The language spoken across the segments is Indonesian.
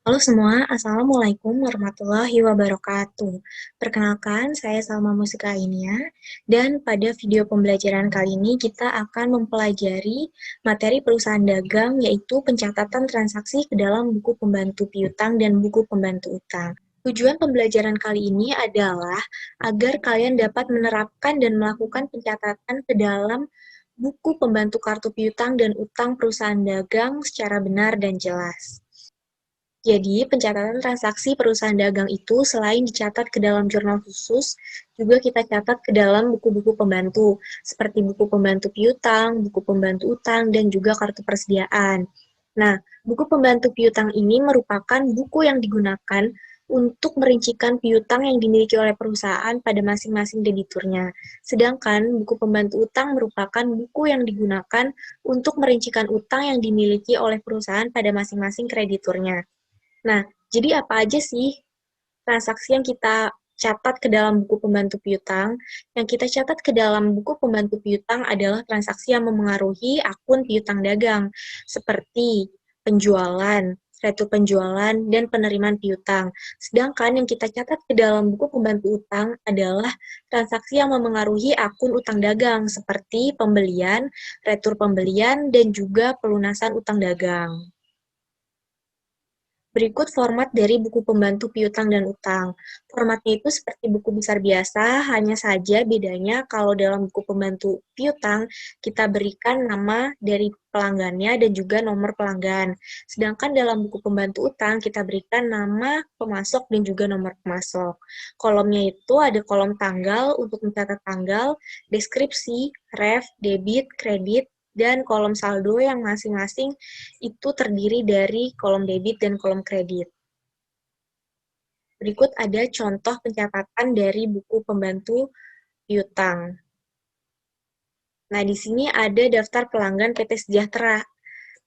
Halo semua, Assalamualaikum warahmatullahi wabarakatuh. Perkenalkan, saya Salma Musika Ainia, dan pada video pembelajaran kali ini kita akan mempelajari materi perusahaan dagang, yaitu pencatatan transaksi ke dalam buku pembantu piutang dan buku pembantu utang. Tujuan pembelajaran kali ini adalah agar kalian dapat menerapkan dan melakukan pencatatan ke dalam buku pembantu kartu piutang dan utang perusahaan dagang secara benar dan jelas. Jadi, pencatatan transaksi perusahaan dagang itu selain dicatat ke dalam jurnal khusus, juga kita catat ke dalam buku-buku pembantu, seperti buku pembantu piutang, buku pembantu utang, dan juga kartu persediaan. Nah, buku pembantu piutang ini merupakan buku yang digunakan untuk merincikan piutang yang dimiliki oleh perusahaan pada masing-masing debiturnya. Sedangkan buku pembantu utang merupakan buku yang digunakan untuk merincikan utang yang dimiliki oleh perusahaan pada masing-masing krediturnya. Nah, jadi apa aja sih transaksi yang kita catat ke dalam buku pembantu piutang? Yang kita catat ke dalam buku pembantu piutang adalah transaksi yang memengaruhi akun piutang dagang, seperti penjualan, retur penjualan, dan penerimaan piutang. Sedangkan yang kita catat ke dalam buku pembantu utang adalah transaksi yang memengaruhi akun utang dagang, seperti pembelian, retur pembelian, dan juga pelunasan utang dagang. Berikut format dari buku pembantu piutang dan utang. Formatnya itu seperti buku besar biasa, hanya saja bedanya kalau dalam buku pembantu piutang kita berikan nama dari pelanggannya dan juga nomor pelanggan. Sedangkan dalam buku pembantu utang kita berikan nama pemasok dan juga nomor pemasok. Kolomnya itu ada kolom tanggal untuk mencatat tanggal, deskripsi, ref, debit, kredit, dan kolom saldo yang masing-masing itu terdiri dari kolom debit dan kolom kredit. Berikut ada contoh pencatatan dari buku pembantu piutang. Nah, di sini ada daftar pelanggan PT Sejahtera.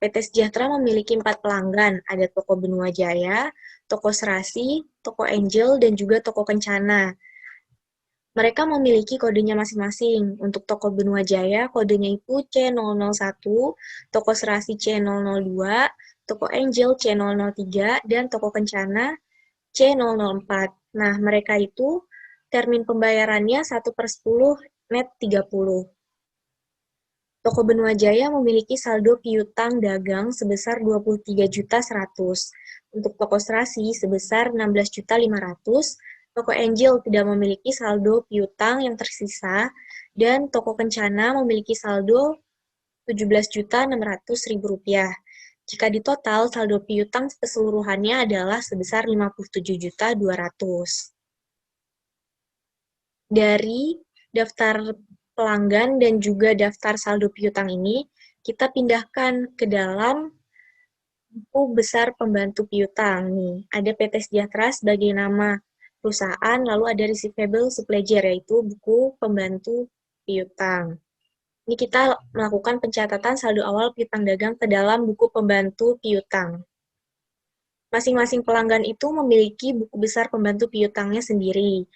PT Sejahtera memiliki 4 pelanggan, ada Toko Benua Jaya, Toko Serasi, Toko Angel, dan juga Toko Kencana. Mereka memiliki kodenya masing-masing. Untuk Toko Benua Jaya, kodenya itu C001, Toko Serasi C002, Toko Angel C003, dan Toko Kencana C004. Nah, mereka itu termin pembayarannya 1/10 net 30. Toko Benua Jaya memiliki saldo piutang dagang sebesar 23.100. Untuk toko Serasi sebesar 16.500. Toko Angel tidak memiliki saldo piutang yang tersisa dan toko Kencana memiliki saldo 17.600.000 rupiah. Jika ditotal, saldo piutang keseluruhannya adalah sebesar 57.200. Dari daftar pelanggan dan juga daftar saldo piutang ini, kita pindahkan ke dalam buku besar pembantu piutang. Nih, ada PT Sejahtera sebagai nama perusahaan, lalu ada receivable subledger, yaitu buku pembantu piutang. Ini kita melakukan pencatatan saldo awal piutang dagang ke dalam buku pembantu piutang. Masing-masing pelanggan itu memiliki buku besar pembantu piutangnya sendiri.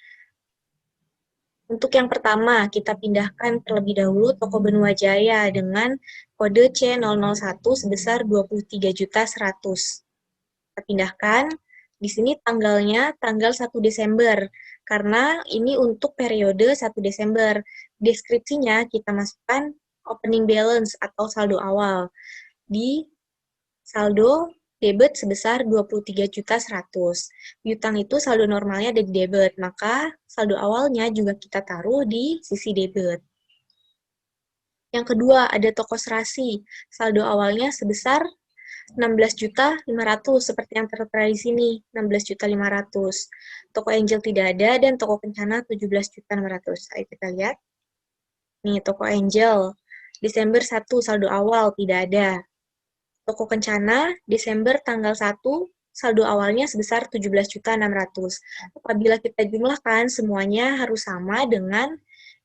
Untuk yang pertama, kita pindahkan terlebih dahulu Toko Benua Jaya dengan kode C001 sebesar 23.100. Kita pindahkan, di sini tanggalnya tanggal 1 Desember, karena ini untuk periode 1 Desember. Deskripsinya kita masukkan opening balance atau saldo awal. Di saldo debit sebesar 23.100. Piutang itu saldo normalnya ada di debit, maka saldo awalnya juga kita taruh di sisi debit. Yang kedua, ada toko serasi. Saldo awalnya sebesar 16.500 seperti yang tertera di sini, 16.500. Toko Angel tidak ada dan toko Kencana 17.600. Ayo kita lihat. Nih, toko Angel Desember 1 saldo awal tidak ada. Toko Kencana, Desember tanggal 1, saldo awalnya sebesar 17.600. Apabila kita jumlahkan, semuanya harus sama dengan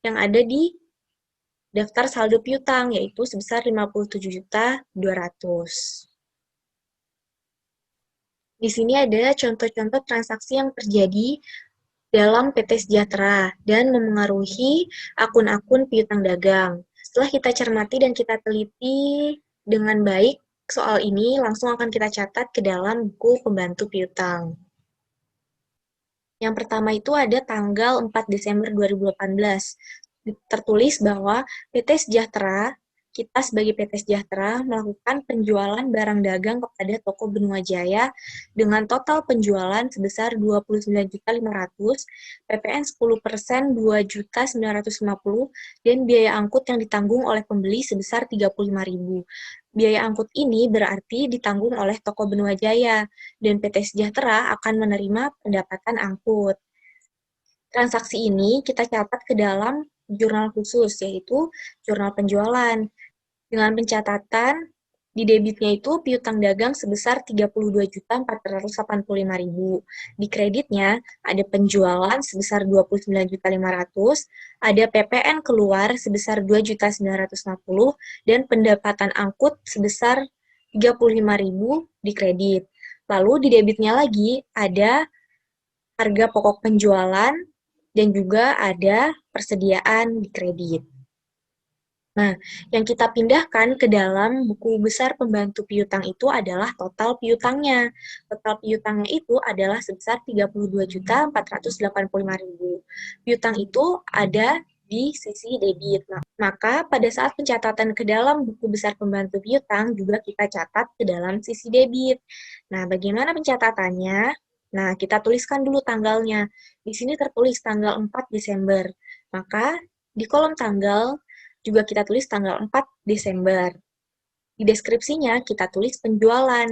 yang ada di daftar saldo piutang, yaitu sebesar 57.200. Di sini ada contoh-contoh transaksi yang terjadi dalam PT Sejahtera dan memengaruhi akun-akun piutang dagang. Setelah kita cermati dan kita teliti dengan baik, soal ini langsung akan kita catat ke dalam buku pembantu piutang. Yang pertama itu ada tanggal 4 Desember 2018. Tertulis bahwa PT Sejahtera, kita sebagai PT Sejahtera melakukan penjualan barang dagang kepada toko Benua Jaya dengan total penjualan sebesar 29.500, PPN 10% 2.950, dan biaya angkut yang ditanggung oleh pembeli sebesar 35.000. Biaya angkut ini berarti ditanggung oleh toko Benua Jaya, dan PT Sejahtera akan menerima pendapatan angkut. Transaksi ini kita catat ke dalam jurnal khusus, yaitu jurnal penjualan. Dengan pencatatan, di debitnya itu piutang dagang sebesar 32.485.000. Di kreditnya ada penjualan sebesar 29.500, ada PPN keluar sebesar 2.950, dan pendapatan angkut sebesar 35.000 di kredit. Lalu di debitnya lagi ada harga pokok penjualan dan juga ada persediaan di kredit. Nah, yang kita pindahkan ke dalam buku besar pembantu piutang itu adalah total piutangnya. Total piutangnya itu adalah sebesar 32.485.000. Piutang itu ada di sisi debit. Maka pada saat pencatatan ke dalam buku besar pembantu piutang juga kita catat ke dalam sisi debit. Nah, bagaimana pencatatannya? Nah, kita tuliskan dulu tanggalnya. Di sini tertulis tanggal 4 Desember. Maka di kolom tanggal juga kita tulis tanggal 4 Desember. Di deskripsinya kita tulis penjualan.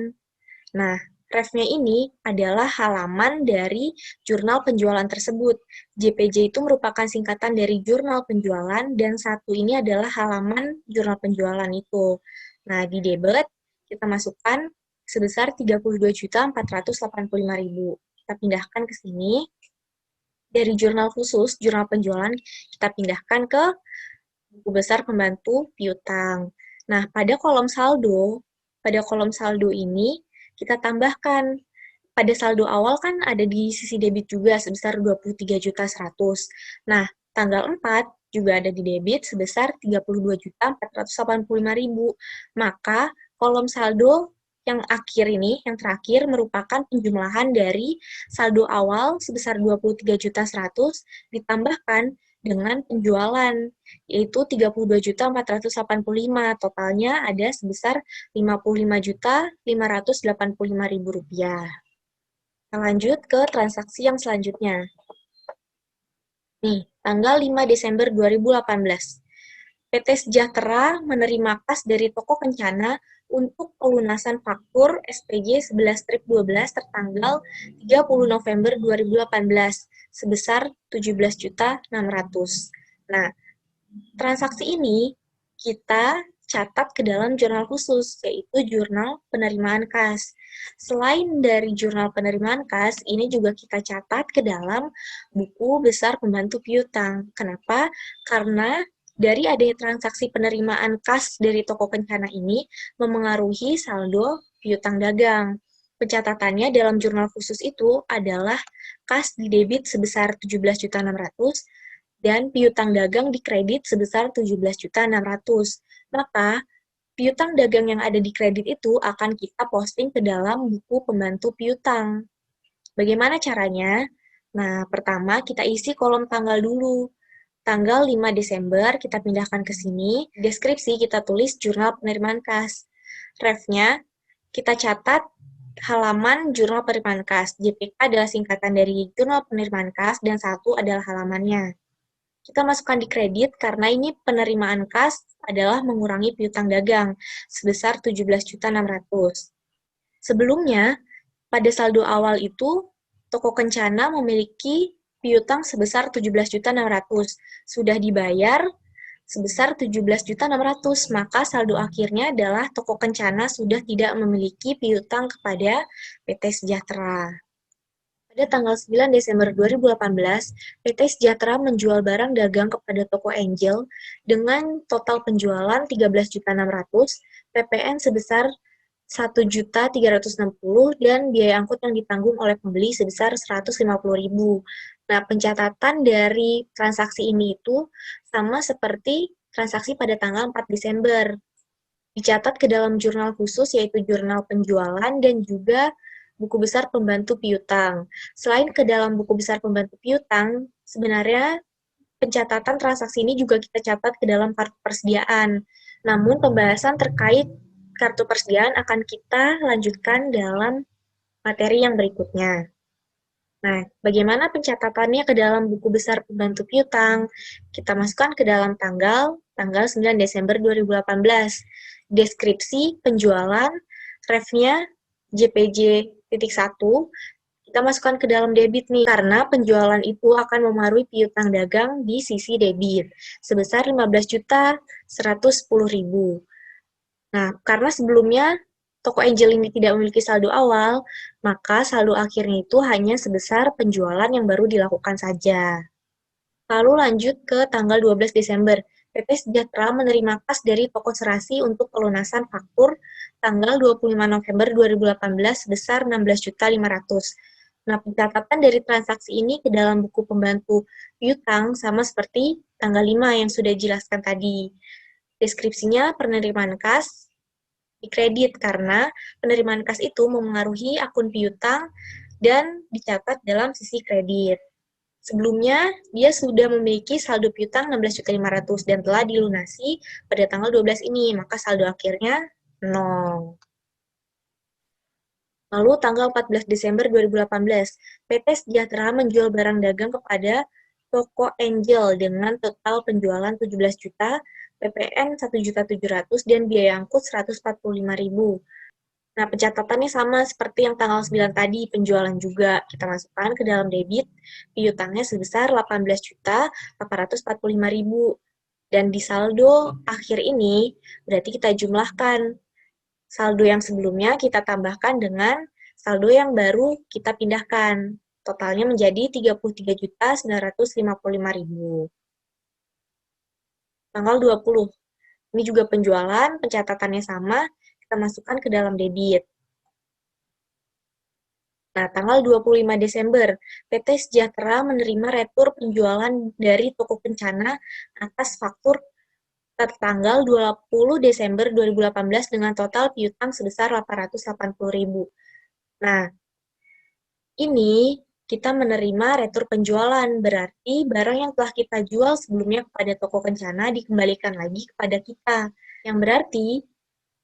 Nah, refnya ini adalah halaman dari jurnal penjualan tersebut. JPJ itu merupakan singkatan dari jurnal penjualan, dan satu ini adalah halaman jurnal penjualan itu. Nah, di debit, kita masukkan sebesar 32.485.000. Kita pindahkan ke sini. Dari jurnal khusus, jurnal penjualan, kita pindahkan ke buku besar pembantu piutang. Nah, pada kolom saldo ini kita tambahkan. Pada saldo awal kan ada di sisi debit juga sebesar 23.100. Nah, tanggal 4 juga ada di debit sebesar 32.485.000. Maka kolom saldo yang akhir ini, yang terakhir, merupakan penjumlahan dari saldo awal sebesar 23.100 ditambahkan dengan penjualan, yaitu 32.485. Totalnya ada sebesar 55.585.000 rupiah. Kita lanjut ke transaksi yang selanjutnya. Nih, tanggal 5 Desember 2018. PT Sejahtera menerima kas dari toko Kencana untuk pelunasan faktur SPG 11-12 tertanggal 30 November 2018 sebesar 17.600. Nah, transaksi ini kita catat ke dalam jurnal khusus, yaitu jurnal penerimaan kas. Selain dari jurnal penerimaan kas, ini juga kita catat ke dalam buku besar pembantu piutang. Kenapa? Karena dari adanya transaksi penerimaan kas dari toko Kencana ini memengaruhi saldo piutang dagang. Pencatatannya dalam jurnal khusus itu adalah kas di debit sebesar 17.600 dan piutang dagang di kredit sebesar 17.600. Maka, piutang dagang yang ada di kredit itu akan kita posting ke dalam buku pembantu piutang. Bagaimana caranya? Nah, pertama kita isi kolom tanggal dulu. Tanggal 5 Desember kita pindahkan ke sini. Deskripsi kita tulis jurnal penerimaan kas. Refnya kita catat halaman jurnal penerimaan kas. JPK adalah singkatan dari jurnal penerimaan kas dan satu adalah halamannya. Kita masukkan di kredit karena ini penerimaan kas adalah mengurangi piutang dagang sebesar 17.600. Sebelumnya, pada saldo awal itu, toko Kencana memiliki piutang sebesar 17.600. Sudah dibayar sebesar 17.600, maka saldo akhirnya adalah toko Kencana sudah tidak memiliki piutang kepada PT Sejahtera. Pada tanggal 9 Desember 2018, PT Sejahtera menjual barang dagang kepada toko Angel dengan total penjualan 13.600, PPN sebesar 1.360, dan biaya angkut yang ditanggung oleh pembeli sebesar 150.000. Nah, pencatatan dari transaksi ini itu sama seperti transaksi pada tanggal 4 Desember. dicatat ke dalam jurnal khusus yaitu jurnal penjualan dan juga buku besar pembantu piutang. Selain ke dalam buku besar pembantu piutang, sebenarnya pencatatan transaksi ini juga kita catat ke dalam kartu persediaan. Namun pembahasan terkait kartu persediaan akan kita lanjutkan dalam materi yang berikutnya. Nah, bagaimana pencatatannya ke dalam buku besar pembantu piutang? Kita masukkan ke dalam tanggal 9 Desember 2018. Deskripsi penjualan, refnya JPJ.1, kita masukkan ke dalam debit nih, karena penjualan itu akan memengaruhi piutang dagang di sisi debit, sebesar 15.110.000. Nah, karena sebelumnya toko Angel ini tidak memiliki saldo awal, maka saldo akhirnya itu hanya sebesar penjualan yang baru dilakukan saja. Lalu lanjut ke tanggal 12 Desember, PT Sejahtera menerima kas dari toko Serasi untuk pelunasan faktur tanggal 25 November 2018 sebesar 16.500.000. Nah, pencatatan dari transaksi ini ke dalam buku pembantu piutang sama seperti tanggal 5 yang sudah dijelaskan tadi. Deskripsinya penerimaan kas dikredit karena penerimaan kas itu memengaruhi akun piutang dan dicatat dalam sisi kredit. Sebelumnya, dia sudah memiliki saldo piutang 16.500.000 dan telah dilunasi pada tanggal 12 ini, maka saldo akhirnya 0. Lalu tanggal 14 Desember 2018, PT Sejahtera menjual barang dagang kepada toko Angel dengan total penjualan 17 juta, PPN 1.700.000 dan biaya angkut 145.000. Nah, pencatatannya sama seperti yang tanggal 9 tadi, penjualan juga. Kita masukkan ke dalam debit, piutangnya sebesar 18.845.000. Dan di saldo akhir ini, berarti kita jumlahkan. Saldo yang sebelumnya kita tambahkan dengan saldo yang baru kita pindahkan. Totalnya menjadi 33.955.000. Tanggal 20. Ini juga penjualan, pencatatannya sama, kita masukkan ke dalam debit. Nah, tanggal 25 Desember, PT Sejahtera menerima retur penjualan dari toko Kencana atas faktur tertanggal 20 Desember 2018 dengan total piutang sebesar 880.000. Nah, ini kita menerima retur penjualan, berarti barang yang telah kita jual sebelumnya kepada toko Kencana dikembalikan lagi kepada kita. Yang berarti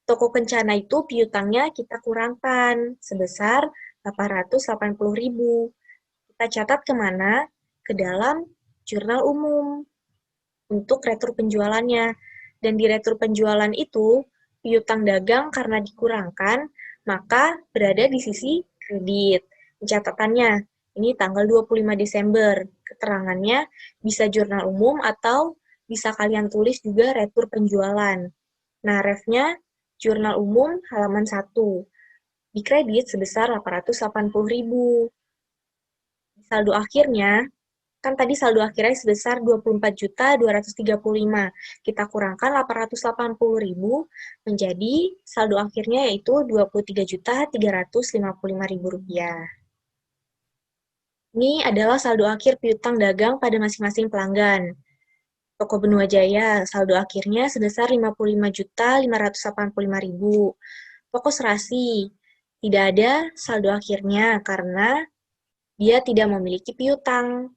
toko Kencana itu piutangnya kita kurangkan sebesar 880.000. Kita catat kemana? Ke dalam jurnal umum untuk retur penjualannya. Dan di retur penjualan itu, piutang dagang karena dikurangkan, maka berada di sisi kredit. Pencatatannya, ini tanggal 25 Desember. Keterangannya bisa jurnal umum atau bisa kalian tulis juga retur penjualan. Nah, refnya jurnal umum halaman 1. Dikredit sebesar 880.000. Saldo akhirnya, kan tadi saldo akhirnya sebesar 24.235. Kita kurangkan 880.000 menjadi saldo akhirnya yaitu 23.355.000 rupiah. Ini adalah saldo akhir piutang dagang pada masing-masing pelanggan. Toko Benua Jaya, saldo akhirnya sebesar 55.585.000. Toko Serasi, tidak ada saldo akhirnya karena dia tidak memiliki piutang.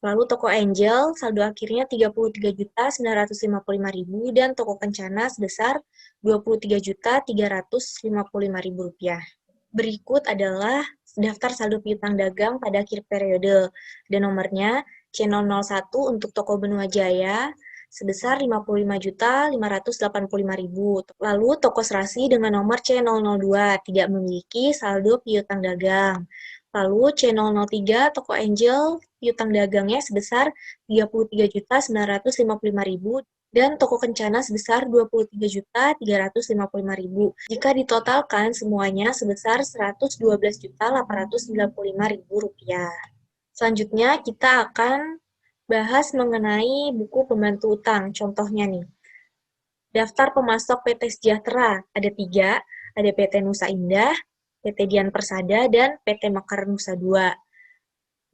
Lalu toko Angel, saldo akhirnya 33.955.000 dan toko Kencana sebesar 23.355.000 rupiah. Berikut adalah daftar saldo piutang dagang pada akhir periode. Dan nomornya C001 untuk toko Benua Jaya sebesar 55.585.000. Lalu toko Serasi dengan nomor C002 tidak memiliki saldo piutang dagang. Lalu C003 toko Angel piutang dagangnya sebesar 33.955.000 dan toko Kencana sebesar 23.355.000. Jika ditotalkan semuanya sebesar 112.895.000 rupiah. Selanjutnya kita akan bahas mengenai buku pembantu utang. Contohnya nih, daftar pemasok PT Sejahtera ada 3, ada PT Nusa Indah, PT Dian Persada, dan PT Mekar Nusa 2.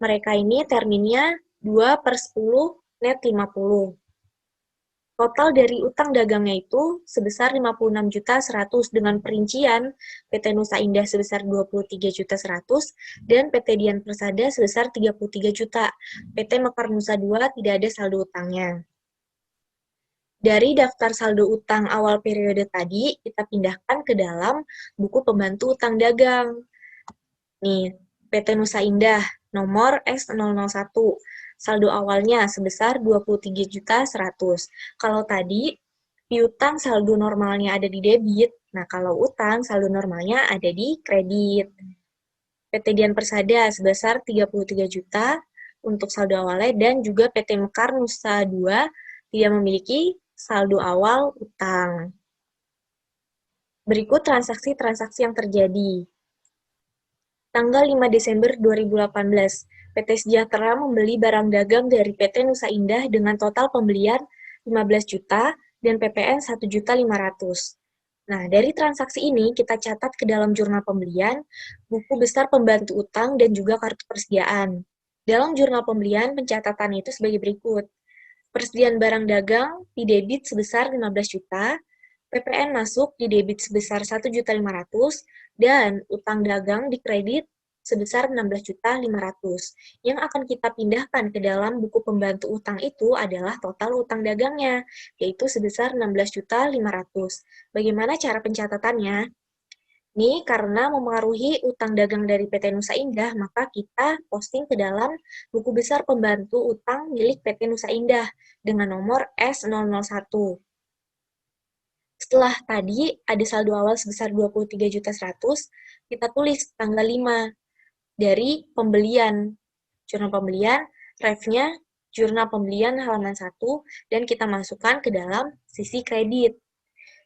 Mereka ini terminnya 2/10 net 50. Total dari utang dagangnya itu sebesar 56.100.000 dengan perincian PT Nusa Indah sebesar 23.100.000 dan PT Dian Persada sebesar 33 juta. PT Mekar Nusa II tidak ada saldo utangnya. Dari daftar saldo utang awal periode tadi, kita pindahkan ke dalam buku pembantu utang dagang. Nih, PT Nusa Indah, nomor S001. Saldo awalnya sebesar 23.100.000. Kalau tadi, piutang saldo normalnya ada di debit, nah kalau utang saldo normalnya ada di kredit. PT Dian Persada sebesar 33 juta untuk saldo awalnya dan juga PT Mekar Nusa II tidak memiliki saldo awal utang. Berikut transaksi-transaksi yang terjadi. Tanggal 5 Desember 2018, PT Sejahtera membeli barang dagang dari PT Nusa Indah dengan total pembelian 15 juta dan PPN 1.500.000. Nah, dari transaksi ini kita catat ke dalam jurnal pembelian, buku besar pembantu utang, dan juga kartu persediaan. Dalam jurnal pembelian, pencatatan itu sebagai berikut. Persediaan barang dagang di debit sebesar 15 juta, PPN masuk di debit sebesar 1.500.000 dan utang dagang di kredit sebesar 16.500.000. Yang akan kita pindahkan ke dalam buku pembantu utang itu adalah total utang dagangnya, yaitu sebesar 16.500.000. Bagaimana cara pencatatannya? Ini karena memengaruhi utang dagang dari PT Nusa Indah, maka kita posting ke dalam buku besar pembantu utang milik PT Nusa Indah dengan nomor S001. Setelah tadi ada saldo awal sebesar 23.100.000, kita tulis tanggal 5 dari pembelian. Jurnal pembelian, refnya jurnal pembelian halaman 1, dan kita masukkan ke dalam sisi kredit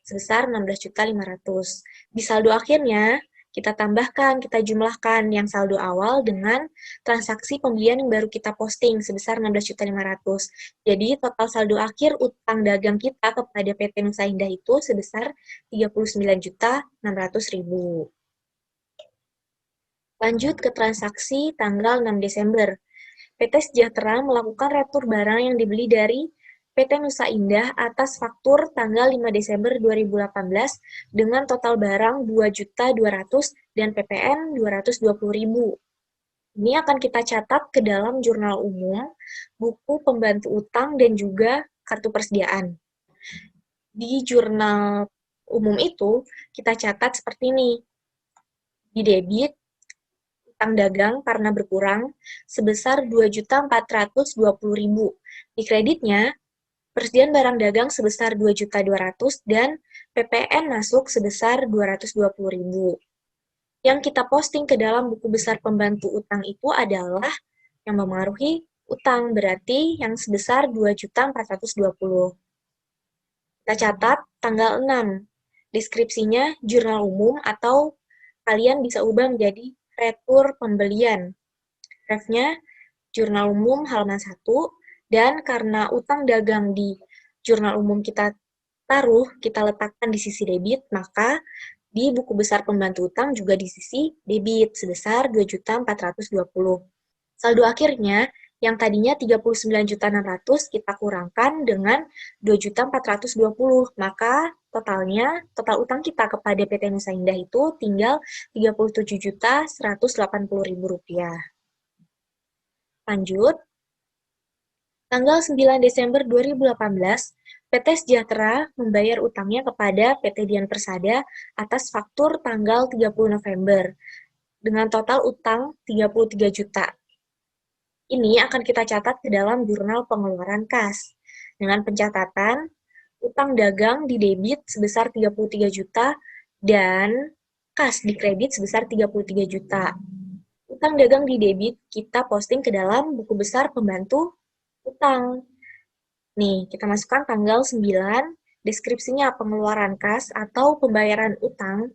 sebesar 16.500.000. Di saldo akhirnya, kita tambahkan, kita jumlahkan yang saldo awal dengan transaksi pembelian yang baru kita posting sebesar 16.500.000. Jadi total saldo akhir utang dagang kita kepada PT Nusa Indah itu sebesar 39.600.000. Lanjut ke transaksi tanggal 6 Desember. PT Sejahtera melakukan retur barang yang dibeli dari PT Nusa Indah atas faktur tanggal 5 Desember 2018 dengan total barang 2.200.000 dan PPN 220.000. Ini akan kita catat ke dalam jurnal umum, buku pembantu utang, dan juga kartu persediaan. Di jurnal umum itu, kita catat seperti ini. Di debit, utang dagang karena berkurang sebesar 2.420.000. Di kreditnya, persediaan barang dagang sebesar 2.200.000 dan PPN masuk sebesar 220.000. Yang kita posting ke dalam buku besar pembantu utang itu adalah yang memengaruhi utang, berarti yang sebesar 2.420.000. Kita catat tanggal 6. Deskripsinya jurnal umum atau kalian bisa ubah menjadi retur pembelian. Refnya jurnal umum halaman 1, dan karena utang dagang di jurnal umum kita kita letakkan di sisi debit, maka di buku besar pembantu utang juga di sisi debit sebesar 2.420.000. Saldo akhirnya yang tadinya 39.600.000 kita kurangkan dengan 2.420.000, maka total utang kita kepada PT Nusa Indah itu tinggal 37.180.000 rupiah. Lanjut, tanggal 9 Desember 2018, PT Sejahtera membayar utangnya kepada PT Dian Persada atas faktur tanggal 30 November dengan total utang 33 juta. Ini akan kita catat ke dalam jurnal pengeluaran kas dengan pencatatan utang dagang di debit sebesar 33 juta dan kas di kredit sebesar 33 juta. Utang dagang di debit kita posting ke dalam buku besar pembantu utang. Nih, kita masukkan tanggal 9, deskripsinya pengeluaran kas atau pembayaran utang,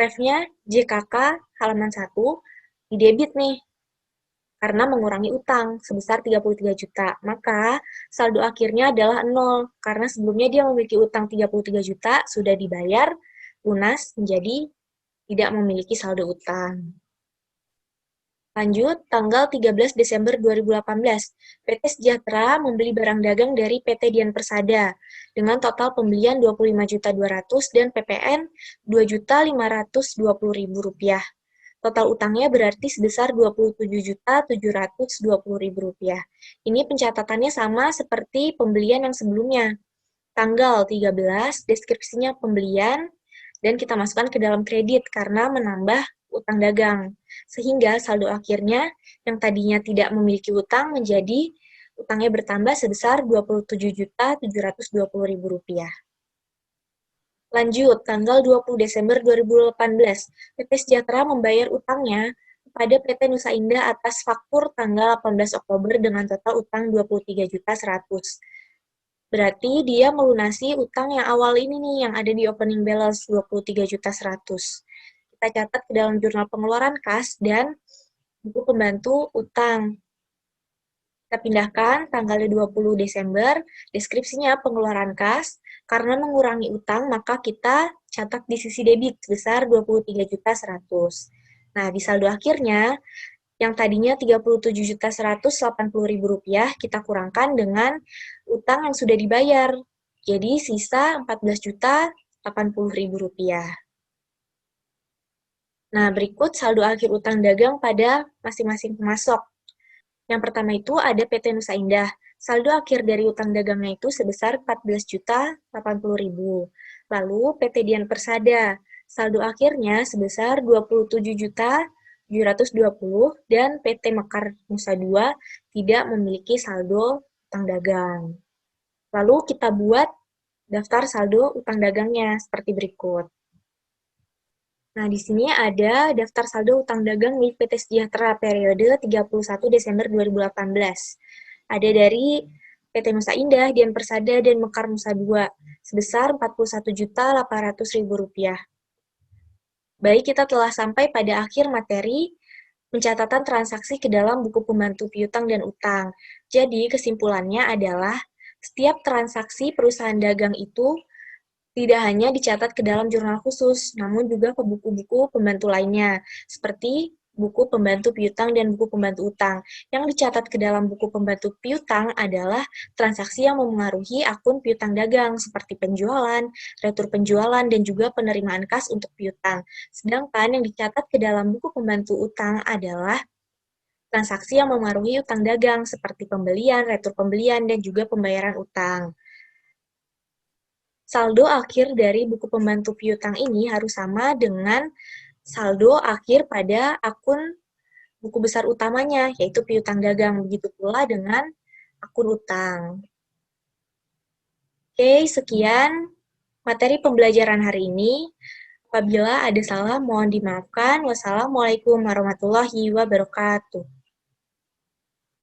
refnya JKK halaman 1, di debit nih, karena mengurangi utang sebesar 33 juta. Maka saldo akhirnya adalah 0, karena sebelumnya dia memiliki utang 33 juta, sudah dibayar, lunas, menjadi tidak memiliki saldo utang. Lanjut, tanggal 13 Desember 2018, PT Sejahtera membeli barang dagang dari PT Dian Persada dengan total pembelian Rp25.200.000 dan PPN Rp2.520.000. Total utangnya berarti sebesar Rp27.720.000. Ini pencatatannya sama seperti pembelian yang sebelumnya. Tanggal 13, deskripsinya pembelian, dan kita masukkan ke dalam kredit karena menambah utang dagang. Sehingga saldo akhirnya yang tadinya tidak memiliki utang menjadi utangnya bertambah sebesar Rp27.720.000. Lanjut, tanggal 20 Desember 2018, PT Sejahtera membayar utangnya kepada PT Nusa Indah atas faktur tanggal 18 Oktober dengan total utang Rp23.100.000. Berarti dia melunasi utang yang awal ini nih, yang ada di opening balance Rp23.100.000. Kita catat ke dalam jurnal pengeluaran kas dan buku pembantu utang. Kita pindahkan tanggalnya 20 Desember, deskripsinya pengeluaran kas. Karena mengurangi utang, maka kita catat di sisi debit sebesar Rp23.100.000. Nah, di saldo akhirnya, yang tadinya Rp37.180.000 kita kurangkan dengan utang yang sudah dibayar. Jadi sisa Rp14.080.000. Nah, berikut saldo akhir utang dagang pada masing-masing pemasok. Yang pertama itu ada PT Nusa Indah. Saldo akhir dari utang dagangnya itu sebesar Rp14.080.000. Lalu PT Dian Persada, saldo akhirnya sebesar Rp27.720 dan PT Mekar Nusa II tidak memiliki saldo utang dagang. Lalu kita buat daftar saldo utang dagangnya seperti berikut. Nah, di sini ada daftar saldo utang dagang milik PT Sejahtera periode 31 Desember 2018. Ada dari PT Nusa Indah, Dian Persada, dan Mekar Nusa II sebesar Rp41.800.000. Baik, kita telah sampai pada akhir materi pencatatan transaksi ke dalam buku pembantu piutang dan utang. Jadi, kesimpulannya adalah setiap transaksi perusahaan dagang itu tidak hanya dicatat ke dalam jurnal khusus, namun juga ke buku-buku pembantu lainnya, seperti buku pembantu piutang dan buku pembantu utang. Yang dicatat ke dalam buku pembantu piutang adalah transaksi yang memengaruhi akun piutang dagang, seperti penjualan, retur penjualan, dan juga penerimaan kas untuk piutang. Sedangkan yang dicatat ke dalam buku pembantu utang adalah transaksi yang memengaruhi utang dagang, seperti pembelian, retur pembelian, dan juga pembayaran utang. Saldo akhir dari buku pembantu piutang ini harus sama dengan saldo akhir pada akun buku besar utamanya, yaitu piutang dagang. Begitu pula dengan akun utang. Oke, sekian materi pembelajaran hari ini. Apabila ada salah, mohon dimaafkan. Wassalamualaikum warahmatullahi wabarakatuh.